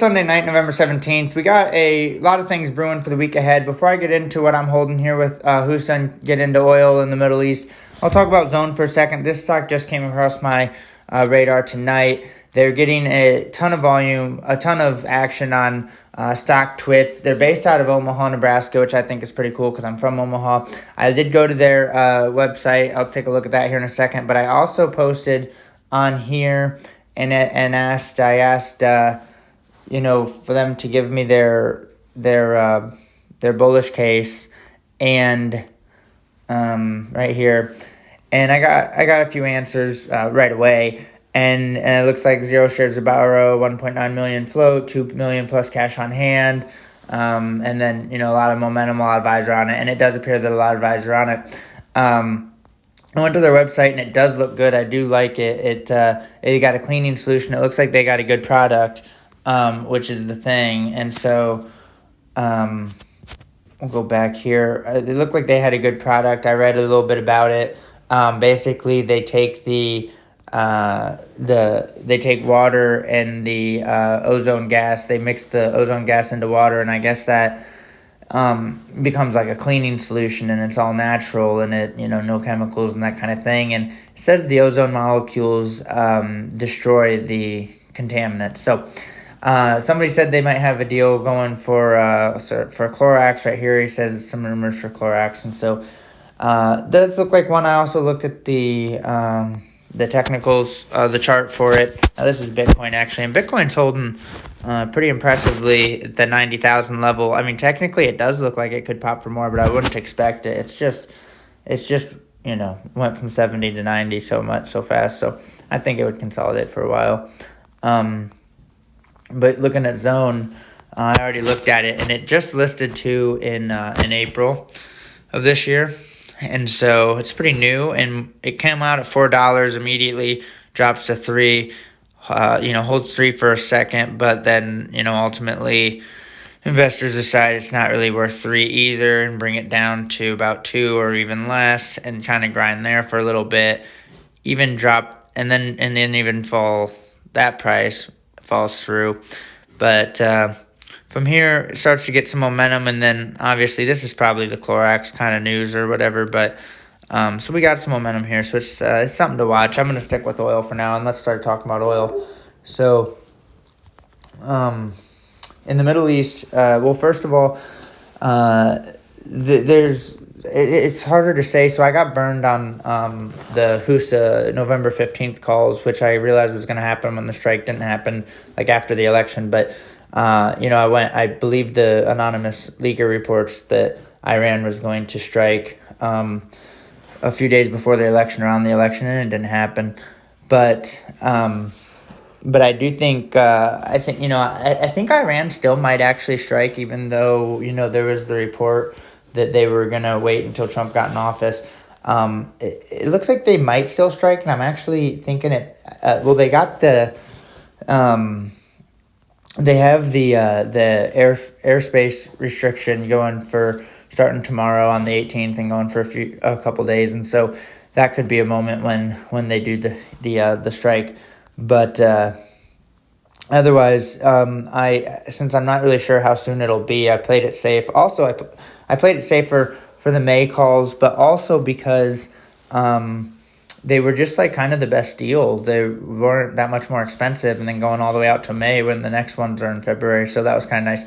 Sunday night, November 17th. We got a lot of things brewing for the week ahead. Before I get into what I'm holding here with HUSA and get into oil in the Middle East, I'll talk about Zone for a second. This stock just came across my radar tonight. They're getting a ton of volume, a ton of action on stock twits. They're based out of Omaha, Nebraska, which I think is pretty cool because I'm from Omaha. I did go to their website. I'll take a look at that here in a second. But I also posted on here and asked for them to give me their bullish case, and right here, and I got a few answers right away, and it looks like 0 shares of Barrow, 1.9 million float, 2 million plus cash on hand, and then a lot of momentum, a lot of eyes are on it, and it does appear that a lot of eyes are on it. I went to their website and it does look good. I do like it. It got a cleaning solution. It looks like they got a good product. Which is the thing. And so we'll go back here. It looked like they had a good product. I read a little bit about it. Basically, they take they take water and the ozone gas. They mix the ozone gas into water, and I guess that becomes like a cleaning solution, and it's all natural, and it no chemicals and that kind of thing. And it says the ozone molecules destroy the contaminants. So somebody said they might have a deal going for Clorox right here. He says some rumors for Clorox, and so does look like one. I also looked at the technicals, the chart for it. Now this is Bitcoin actually, and Bitcoin's holding pretty impressively at the 90,000 level. I mean, technically it does look like it could pop for more, but I wouldn't expect it. It's just went from 70 to 90 so fast. So I think it would consolidate for a while. But looking at Zone, I already looked at it, and it just listed to in April of this year, and so it's pretty new. And it came out at $4 immediately, drops to $3, holds $3 for a second, but then ultimately investors decide it's not really worth $3 either, and bring it down to about $2 or even less, and kind of grind there for a little bit, even drop and then even fall. That price falls through, but from here it starts to get some momentum, and then obviously this is probably the Clorox kind of news or whatever, but so we got some momentum here, so it's something to watch. I'm going to stick with oil for now, and let's start talking about oil. So in the Middle East, well, first of all, it's harder to say. So I got burned on the HUSA November 15th calls, which I realized was going to happen when the strike didn't happen, like after the election. But I believed the anonymous leaker reports that Iran was going to strike a few days before the election, around the election, and it didn't happen. But I do think I think Iran still might actually strike, even though there was the report that they were gonna wait until Trump got in office. It looks like they might still strike, and I'm actually thinking it. They got the they have the airspace restriction going for starting tomorrow on the 18th and going for a couple days, and so that could be a moment when they do the strike. But otherwise, since I'm not really sure how soon it'll be, I played it safe. Also, I played it safe for the May calls, but also because they were just like kind of the best deal. They weren't that much more expensive, and then going all the way out to May when the next ones are in February. So that was kind of nice.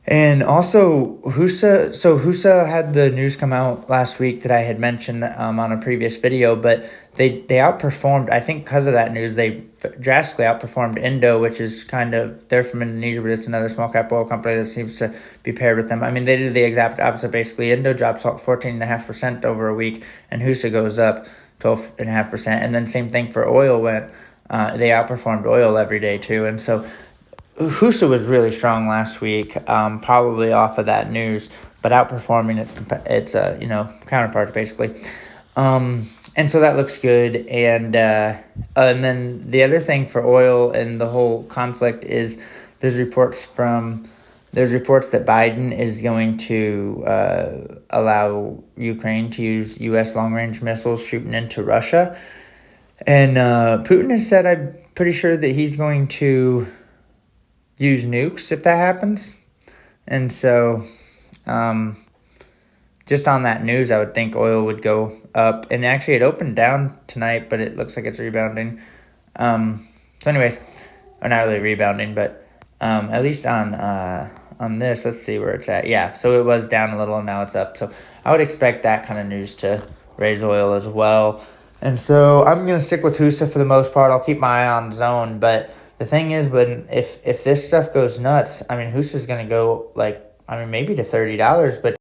And also HUSA had the news come out last week that I had mentioned on a previous video, but they outperformed. I think because of that news, they drastically outperformed Indo, which is they're from Indonesia, but it's another small cap oil company that seems to be paired with them. I mean, they did the exact opposite basically. Indo drops 14.5% over a week, and HUSA goes up 12.5%. And then same thing for oil, they outperformed oil every day too, and so HUSA was really strong last week, probably off of that news, but outperforming its counterparts basically, and so that looks good. And then the other thing for oil and the whole conflict is there's reports that Biden is going to allow Ukraine to use U.S. long-range missiles shooting into Russia, and Putin has said, I'm pretty sure that he's going to use nukes if that happens. And so, just on that news, I would think oil would go up. And actually, it opened down tonight, but it looks like it's rebounding. So anyways, or not really rebounding, but at least on this, let's see where it's at. Yeah, so it was down a little, and now it's up. So I would expect that kind of news to raise oil as well. And so I'm going to stick with HUSA for the most part. I'll keep my eye on zone, but the thing is, if this stuff goes nuts, I mean, HUSA is going to go maybe to $30, but